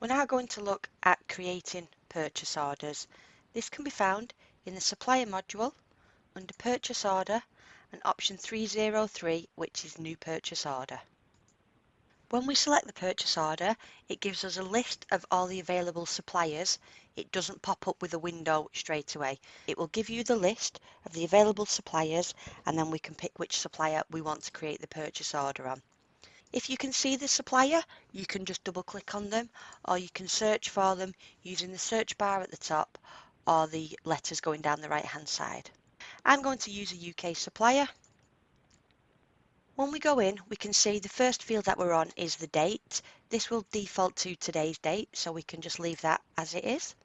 We're now going to look at creating purchase orders. This can be found in the supplier module under purchase order and option 303, which is new purchase order. When we select the purchase order, it gives us a list of all the available suppliers. It doesn't pop up with a window straight away. It will give you the list of the available suppliers, and then we can pick which supplier we want to create the purchase order on. If you can see the supplier, you can just double click on them, or you can search for them using the search bar at the top or the letters going down the right hand side. I'm going to use a UK supplier. When we go in, we can see the first field that we're on is the date. This will default to today's date, so we can just leave that as it is.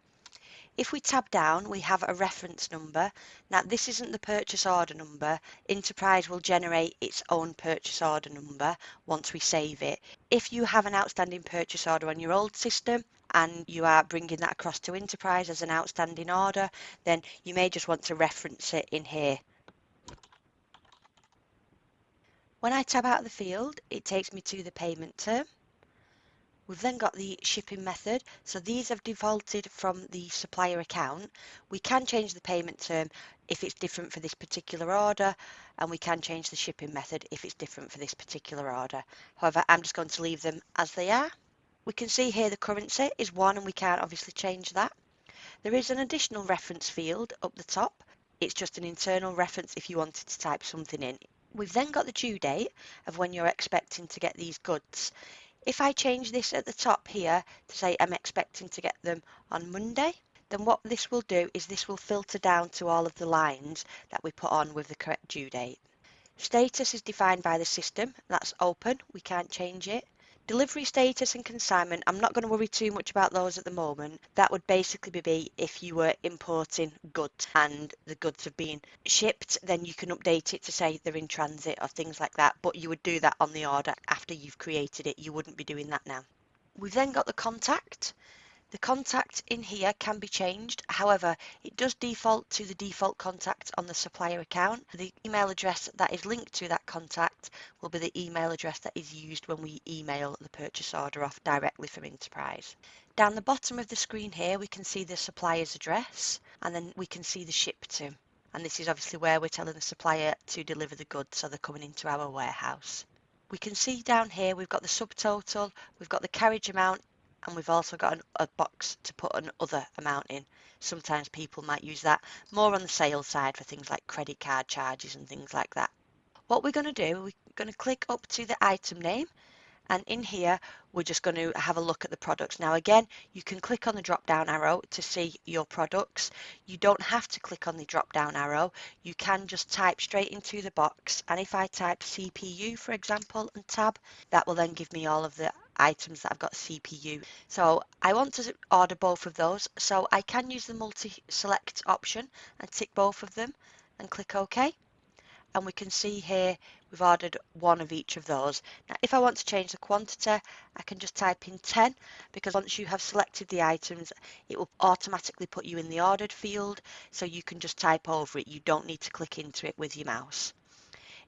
If we tab down, we have a reference number. Now, this isn't the purchase order number. Enterprise will generate its own purchase order number once we save it. If you have an outstanding purchase order on your old system and you are bringing that across to Enterprise as an outstanding order, then you may just want to reference it in here. When I tab out of the field, it takes me to the payment term. We've then got the shipping method. So these have defaulted from the supplier account. We can change the payment term if it's different for this particular order, and we can change the shipping method if it's different for this particular order. However, I'm just going to leave them as they are. We can see here the currency is 1, and we can't obviously change that. There is an additional reference field up the top. It's just an internal reference if you wanted to type something in. We've then got the due date of when you're expecting to get these goods. If I change this at the top here to say I'm expecting to get them on Monday, then what this will do is this will filter down to all of the lines that we put on with the correct due date. Status is defined by the system. That's open. We can't change it. Delivery status and consignment, I'm not going to worry too much about those at the moment. That would basically be if you were importing goods and the goods have been shipped, then you can update it to say they're in transit or things like that. But you would do that on the order after you've created it. You wouldn't be doing that now. We've then got the contact. The contact in here can be changed. However, it does default to the default contact on the supplier account. The email address that is linked to that contact will be the email address that is used when we email the purchase order off directly from Enterprise. Down the bottom of the screen here, we can see the supplier's address, and then we can see the ship to. And this is obviously where we're telling the supplier to deliver the goods, so they're coming into our warehouse. We can see down here we've got the subtotal, we've got the carriage amount, and we've also got a box to put an other amount in. Sometimes people might use that more on the sales side for things like credit card charges and things like that. What we're going to do, we're going to click up to the item name, and in here we're just going to have a look at the products. Now again, you can click on the drop down arrow to see your products. You don't have to click on the drop down arrow. You can just type straight into the box, and if I type CPU for example and tab, that will then give me all of the items that I've got CPU. So I want to order both of those, so I can use the multi-select option and tick both of them and click OK. And we can see here we've ordered one of each of those. Now if I want to change the quantity, I can just type in 10, because once you have selected the items, it will automatically put you in the ordered field, so you can just type over it. You don't need to click into it with your mouse.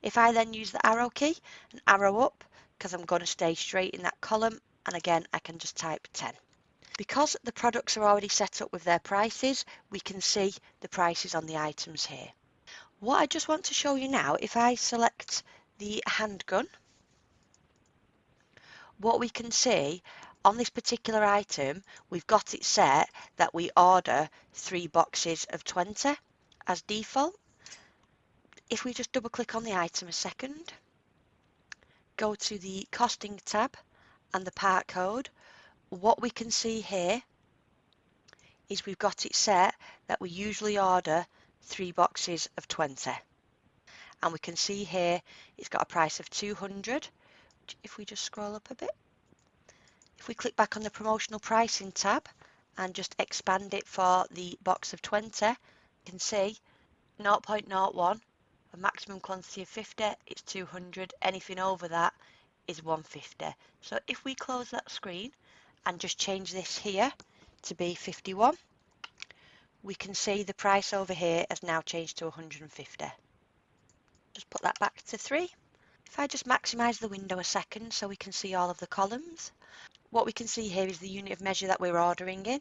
If I then use the arrow key and arrow up, because I'm going to stay straight in that column, and again I can just type 10. Because the products are already set up with their prices, we can see the prices on the items here. What I just want to show you now, if I select the handgun, what we can see on this particular item, we've got it set that we order 3 boxes of 20 as default. If we just double click on the item a second, go to the costing tab and the part code, what we can see here is we've got it set that we usually order 3 boxes of 20. And we can see here it's got a price of 200. If we just scroll up a bit, if we click back on the promotional pricing tab and just expand it for the box of 20, you can see 0.01, a maximum quantity of 50, it's 200. Anything over that is 150. So if we close that screen and just change this here to be 51, we can see the price over here has now changed to 150. Just put that back to 3. If I just maximise the window a second so we can see all of the columns, What we can see here is the unit of measure that we're ordering in.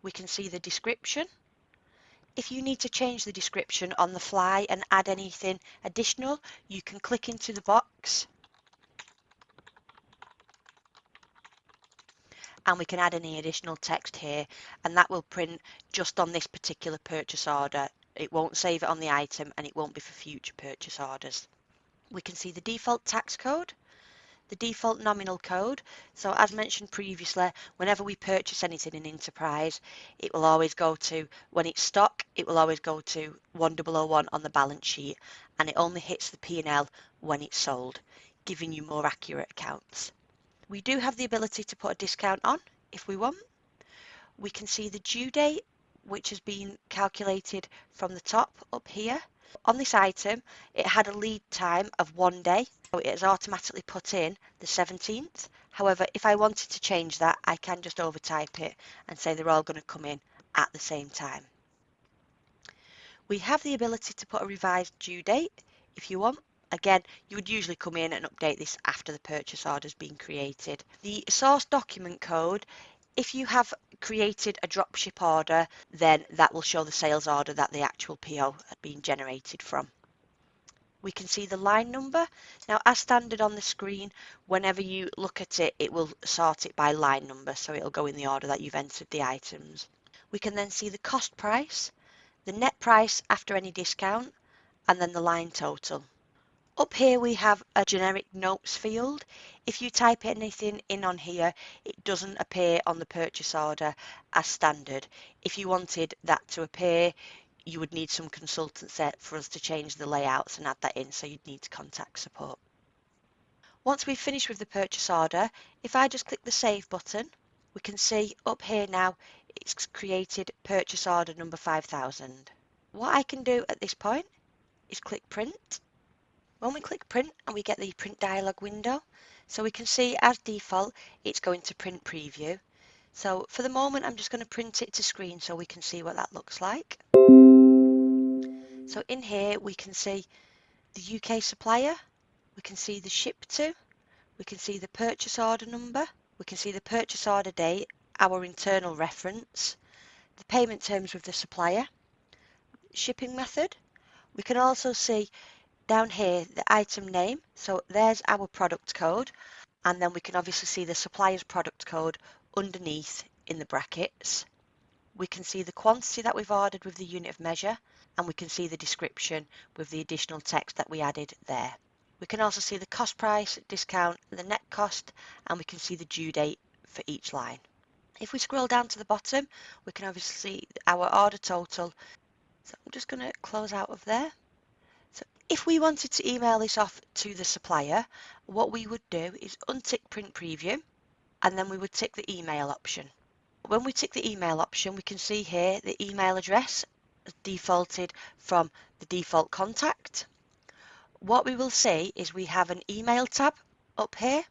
We can see the description. If you need to change the description on the fly and add anything additional, you can click into the box and we can add any additional text here, and that will print just on this particular purchase order. It won't save it on the item and it won't be for future purchase orders. We can see the default tax code, the default nominal code. So as mentioned previously, whenever we purchase anything in Enterprise, it will always go to, when it's stock, it will always go to 1001 on the balance sheet, and it only hits the P&L when it's sold, giving you more accurate accounts. We do have the ability to put a discount on if we want. We can see the due date, which has been calculated from the top up here. On this item, it had a lead time of 1 day, so it has automatically put in the 17th. However, if I wanted to change that, I can just overtype it and say they're all going to come in at the same time. We have the ability to put a revised due date if you want. Again, you would usually come in and update this after the purchase order has been created. The source document code, if you have created a dropship order, then that will show the sales order that the actual PO had been generated from. We can see the line number. Now, as standard on the screen, whenever you look at it, it will sort it by line number, so it'll go in the order that you've entered the items. We can then see the cost price, the net price after any discount, and then the line total. Up here we have a generic notes field. If you type anything in on here, it doesn't appear on the purchase order as standard. If you wanted that to appear, you would need some consultancy for us to change the layouts and add that in, so you'd need to contact support. Once we've finished with the purchase order, if I just click the save button, we can see up here now it's created purchase order number 5000. What I can do at this point is click print. When we click print and we get the print dialog window, so we can see as default it's going to print preview. So for the moment I'm just going to print it to screen so we can see what that looks like. So in here we can see the UK supplier, we can see the ship to, we can see the purchase order number, we can see the purchase order date, our internal reference, the payment terms with the supplier, shipping method. We can also see down here the item name, so there's our product code, and then we can obviously see the supplier's product code underneath in the brackets. We can see the quantity that we've ordered with the unit of measure, and we can see the description with the additional text that we added there. We can also see the cost price, discount, the net cost, and we can see the due date for each line. If we scroll down to the bottom, we can obviously see our order total. So I'm just going to close out of there. So if we wanted to email this off to the supplier, what we would do is untick print preview, and then we would tick the email option. When we tick the email option, we can see here the email address defaulted from the default contact. What we will see is we have an email tab up here.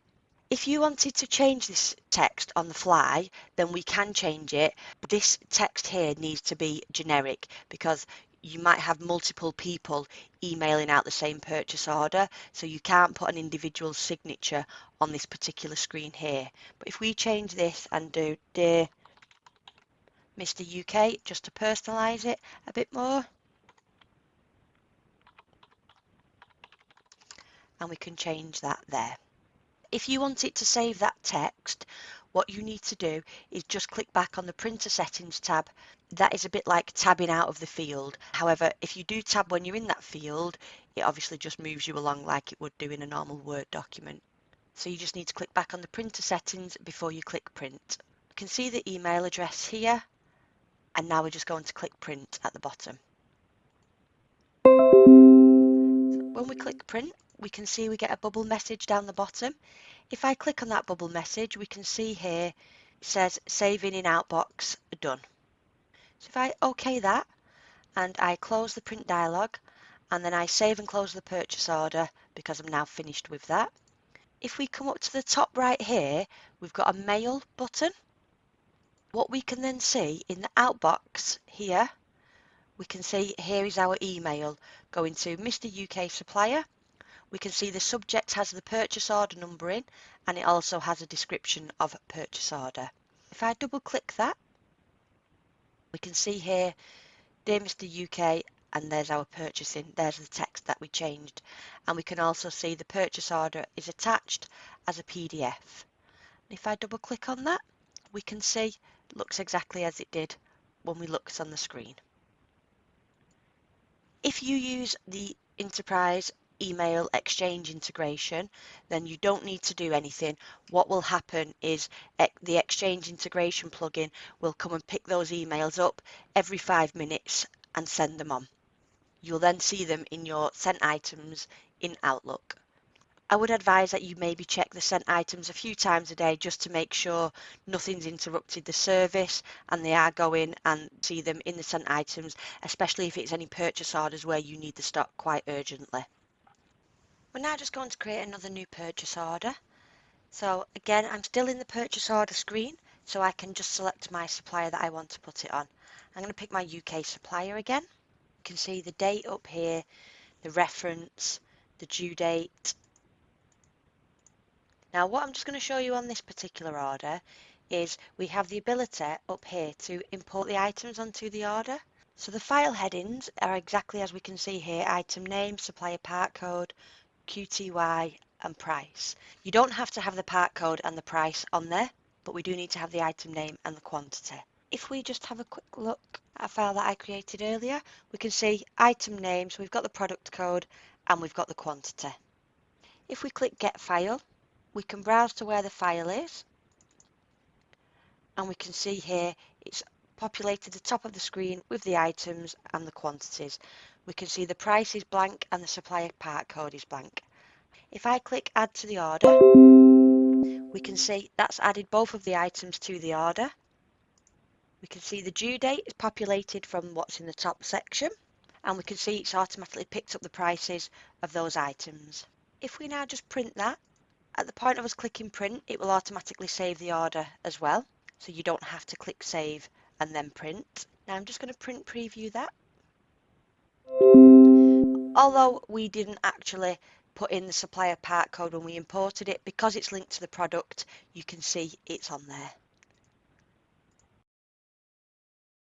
If you wanted to change this text on the fly, then we can change it. But this text here needs to be generic because you might have multiple people emailing out the same purchase order, so you can't put an individual signature on this particular screen here. But if we change this and do Dear Mr. UK, just to personalise it a bit more, and we can change that there. If you want it to save that text, what you need to do is just click back on the printer settings tab. That is a bit like tabbing out of the field. However, if you do tab when you're in that field, it obviously just moves you along like it would do in a normal Word document. So you just need to click back on the printer settings before you click print. You can see the email address here, and now we're just going to click print at the bottom. So when we click print, we can see we get a bubble message down the bottom. If I click on that bubble message, we can see here it says saving in outbox done. So if I OK that and I close the print dialog and then I save and close the purchase order because I'm now finished with that. If we come up to the top right here, we've got a mail button. What we can then see in the outbox here, we can see here is our email going to Mr. UK Supplier. We can see the subject has the purchase order number in, and it also has a description of purchase order. If I double click that, we can see here, Dear Mr. UK, and there's our purchasing, there's the text that we changed. And we can also see the purchase order is attached as a PDF. If I double click on that, we can see it looks exactly as it did when we looked on the screen. If you use the Enterprise email exchange integration, then you don't need to do anything. What will happen is the exchange integration plugin will come and pick those emails up every 5 minutes and send them on. You'll then see them in your sent items in Outlook. I would advise that you maybe check the sent items a few times a day just to make sure nothing's interrupted the service and they are going and see them in the sent items, especially if it's any purchase orders where you need the stock quite urgently. We're now just going to create another new purchase order. So again, I'm still in the purchase order screen, so I can just select my supplier that I want to put it on. I'm going to pick my UK supplier again. You can see the date up here, the reference, the due date. Now what I'm just going to show you on this particular order is we have the ability up here to import the items onto the order. So the file headings are exactly as we can see here, item name, supplier part code, QTY and price. You don't have to have the part code and the price on there, but we do need to have the item name and the quantity. If we just have a quick look at a file that I created earlier, we can see item name, so we've got the product code and we've got the quantity. If we click Get File, we can browse to where the file is, and we can see here it's populated the top of the screen with the items and the quantities. We can see the price is blank and the supplier part code is blank. If I click Add to the order, we can see that's added both of the items to the order. We can see the due date is populated from what's in the top section, and we can see it's automatically picked up the prices of those items. If we now just print that, at the point of us clicking print, it will automatically save the order as well, so you don't have to click save and then print. Now I'm just going to print preview that. Although we didn't actually put in the supplier part code when we imported it, because it's linked to the product, you can see it's on there.